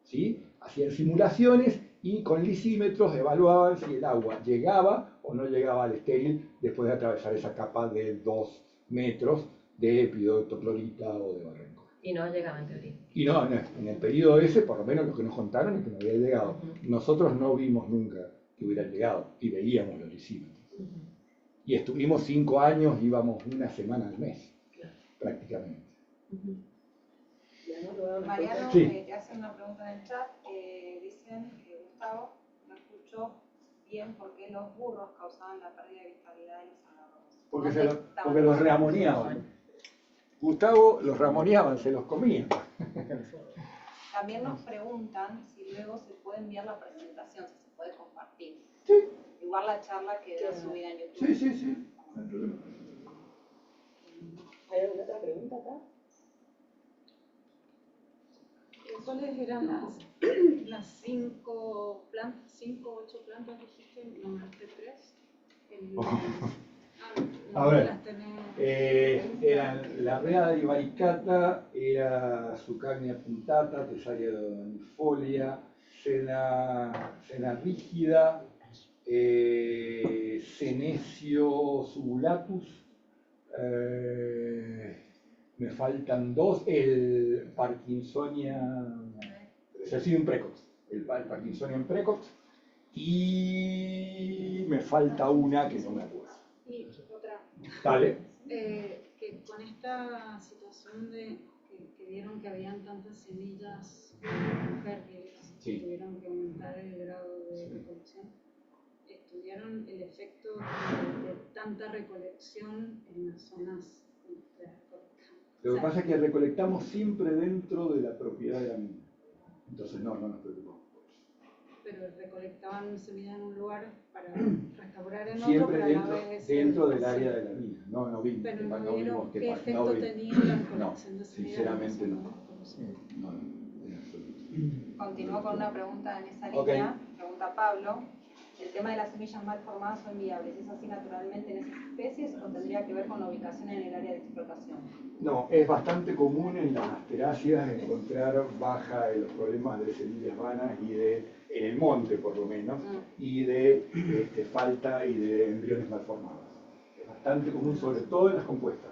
¿Sí? Hacían simulaciones y con lisímetros evaluaban si el agua llegaba o no llegaba al estéril después de atravesar esa capa de 2 metros de epidoto, clorita o de barrenco. Y no llegaba en teoría. Y no, en el periodo ese, por lo menos lo que nos contaron es que no había llegado. Nosotros no vimos nunca que hubiera llegado y veíamos los lisímetros. Y estuvimos 5 años, íbamos una semana al mes, prácticamente. Mariano, Sí. te hacen una pregunta en el chat. Dicen que Gustavo no escuchó bien por qué los burros causaban la pérdida de vitalidad de los agarros. Porque los ramoneaban. Gustavo los ramoneaban, se los comían. También nos preguntan si luego se puede enviar la presentación, si se puede compartir. Sí. Igual la charla queda subida en YouTube. Sí. No hay problema. ¿Hay alguna otra pregunta acá? ¿Cuáles eran las 5 o 8 plantas que dijiste? ¿Nombraste 3? A ver, las tenés. eran la rea de Ibaricata, era Sucagnia puntata, Tesalia donifolia, Sena rígida, Senecio subulatus, me faltan 2, el Parkinsonian precox, el Parkinsonian precox, y me falta una que no me acuerdo. Y otra, Dale. que con esta situación de que vieron que habían tantas semillas fértiles, Sí. tuvieron que aumentar el grado de recolección, ¿estudiaron el efecto de tanta recolección en las zonas donde ustedes recolectan? Lo que pasa es que recolectamos siempre dentro de la propiedad de la mina. Entonces no nos preocupamos. Pero recolectaban semillas en un lugar para restaurar en otro, Siempre pero a la vez... dentro del área de la mina. No vimos. Pero no no vieron vimos qué pasa, efecto vimos. tenía la No, recolección de semillas. sinceramente no. No. No, en absoluto. Continúo con una pregunta en esa Ok. línea. Pregunta Pablo. ¿El tema de las semillas mal formadas son viables? ¿Es así naturalmente en esas especies o tendría que ver con la ubicación en el área de explotación? No, es bastante común en las asteráceas encontrar baja de los problemas de semillas vanas y en el monte por lo menos, y de falta y de embriones mal formados. Es bastante común, sobre todo en las compuestas,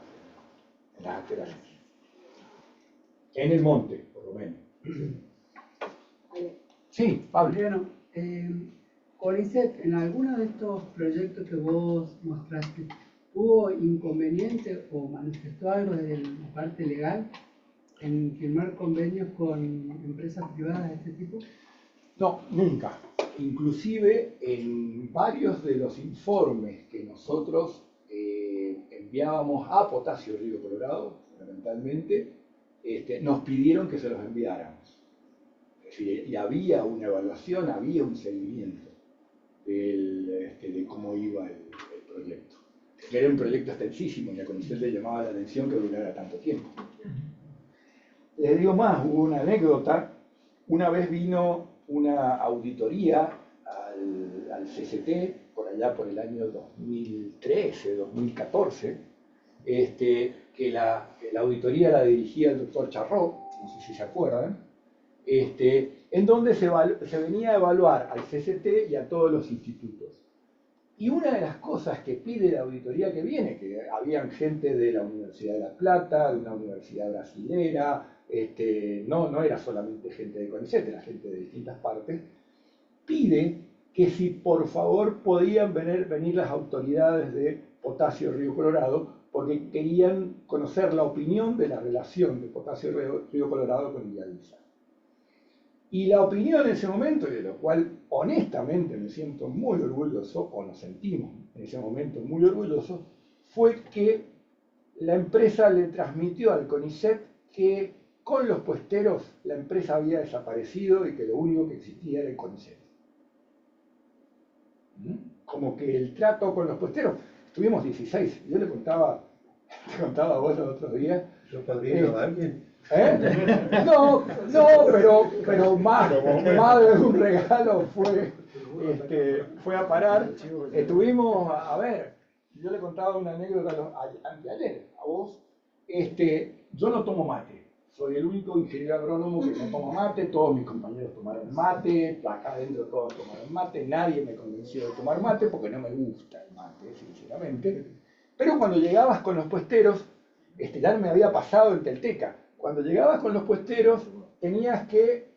en las asteráceas. En el monte, por lo menos. Sí, Pablo. Adriano, CONICET, en alguno de estos proyectos que vos mostraste, ¿hubo inconveniente o manifestó algo de la parte legal en firmar convenios con empresas privadas de este tipo? No, nunca. Inclusive en varios de los informes que nosotros enviábamos a Potasio Río Colorado, fundamentalmente, nos pidieron que se los enviáramos. Y había una evaluación, había un seguimiento de cómo iba el proyecto. Era un proyecto extensísimo y a CONICET le llamaba la atención que durara tanto tiempo. Les digo más, hubo una anécdota. Una vez vino una auditoría al CCT, por allá por el año 2013, 2014, que la auditoría la dirigía el doctor Charró, no sé si se acuerdan, en donde se venía a evaluar al CCT y a todos los institutos. Y una de las cosas que pide la auditoría que viene, que habían gente de la Universidad de La Plata, de una universidad brasilera, no era solamente gente de CONICET, era gente de distintas partes, pide que si por favor podían venir las autoridades de Potasio Río Colorado, porque querían conocer la opinión de la relación de Potasio Río Colorado con Illavisa. Y la opinión en ese momento, y de lo cual honestamente me siento muy orgulloso, o nos sentimos en ese momento muy orgullosos, fue que la empresa le transmitió al CONICET que con los puesteros la empresa había desaparecido y que lo único que existía era el CONICET. Como que el trato con los puesteros, estuvimos 16, yo te contaba a vos los otros días. ¿Yo padrino a alguien? No, pero más de un regalo fue a parar. Estuvimos, a ver, yo le contaba una anécdota anteayer a vos. Yo no tomo mate, soy el único ingeniero agrónomo que no toma mate, todos mis compañeros tomaron mate, acá adentro todos tomaron mate, nadie me convenció de tomar mate porque no me gusta el mate, sinceramente. Pero cuando llegabas con los puesteros, ya me había pasado en Telteca. Cuando llegabas con los puesteros, tenías que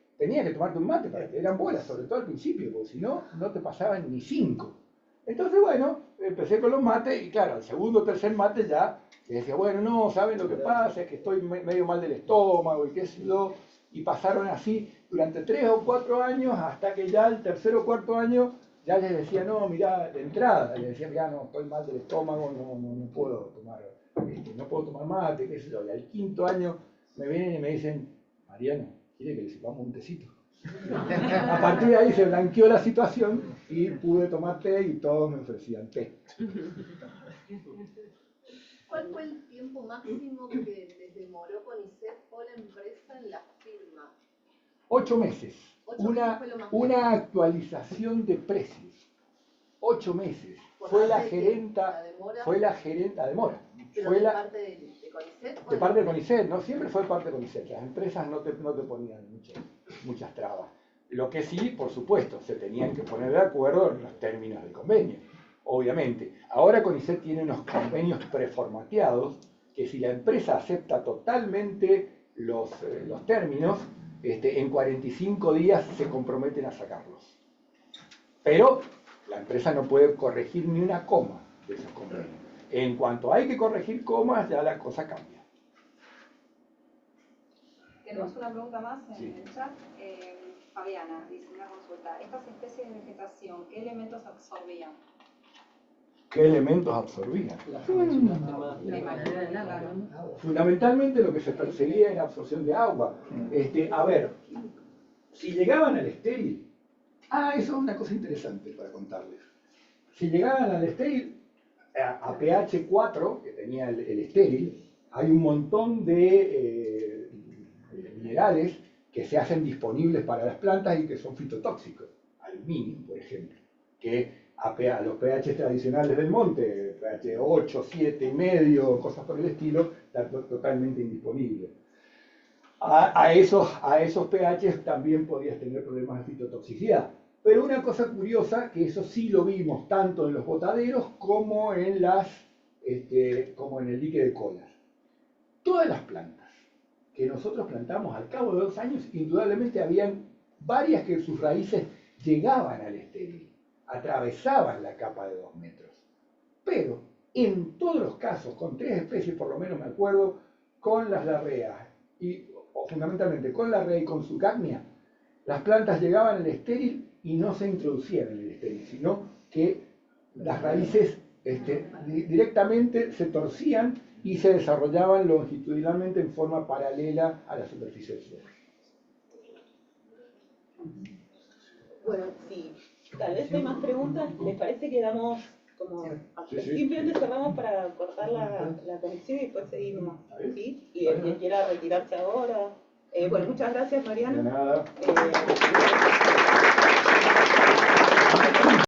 tomarte un mate para que te dieran bolas, sobre todo al principio, porque si no, no te pasaban ni 5. Entonces, bueno, empecé con los mates y claro, al segundo o tercer mate ya les decía, bueno, no, ¿saben lo que pasa? Es que estoy medio mal del estómago y qué sé yo. Y pasaron así durante 3 o 4 años hasta que ya el tercer o cuarto año ya les decía, no, mirá, de entrada, les decía, mirá, no, estoy mal del estómago, no puedo tomar mate, qué sé yo. Y al quinto año me vienen y me dicen, Mariano, ¿quiere que le sirvamos un tecito? A partir de ahí se blanqueó la situación y pude tomar té y todos me ofrecían té. ¿Cuál fue el tiempo máximo que les demoró CONICET o la empresa en la firma? 8 meses. Una actualización de precios. 8 meses. Fue la gerenta, demora. ¿Pero fue de la, parte de CONICET? De parte de CONICET, no, siempre fue parte de CONICET. Las empresas no te ponían muchas trabas. Lo que sí, por supuesto, se tenían que poner de acuerdo en los términos del convenio, obviamente. Ahora CONICET tiene unos convenios preformateados que si la empresa acepta totalmente los términos, en 45 días se comprometen a sacarlos. Pero la empresa no puede corregir ni una coma de esos convenios. En cuanto hay que corregir comas, ya la cosa cambia. Tenemos una pregunta más en Sí. el chat. Fabiana dice una consulta. Estas especies de vegetación, ¿qué elementos absorbían? ¿Qué elementos absorbían? Fundamentalmente lo que se perseguía era absorción de agua. A ver, si llegaban al estéril, eso es una cosa interesante para contarles. Si llegaban al estéril, a pH 4, que tenía el estéril, hay un montón de minerales que se hacen disponibles para las plantas y que son fitotóxicos. Aluminio, por ejemplo, que a los pH tradicionales del monte, pH 8, 7 y medio, cosas por el estilo, está totalmente indisponible. A esos pH también podías tener problemas de fitotoxicidad. Pero una cosa curiosa, que eso sí lo vimos tanto en los botaderos como en el dique de colas. Todas las plantas que nosotros plantamos al cabo de 2 años, indudablemente habían varias que sus raíces llegaban al estéril, atravesaban la capa de 2 metros. Pero en todos los casos, con 3 especies por lo menos me acuerdo, con las larreas, o fundamentalmente con la rea y con su cagnia, las plantas llegaban al estéril y no se introducían en el estéril, sino que las raíces directamente se torcían y se desarrollaban longitudinalmente en forma paralela a la superficie del suelo. Bueno, si tal vez hay más preguntas, ¿les parece que damos como... Sí, sí. Simplemente cerramos para cortar la conexión y después seguimos, ¿sí? Y el que quiera retirarse ahora. Bueno, muchas gracias, Mariano. De nada.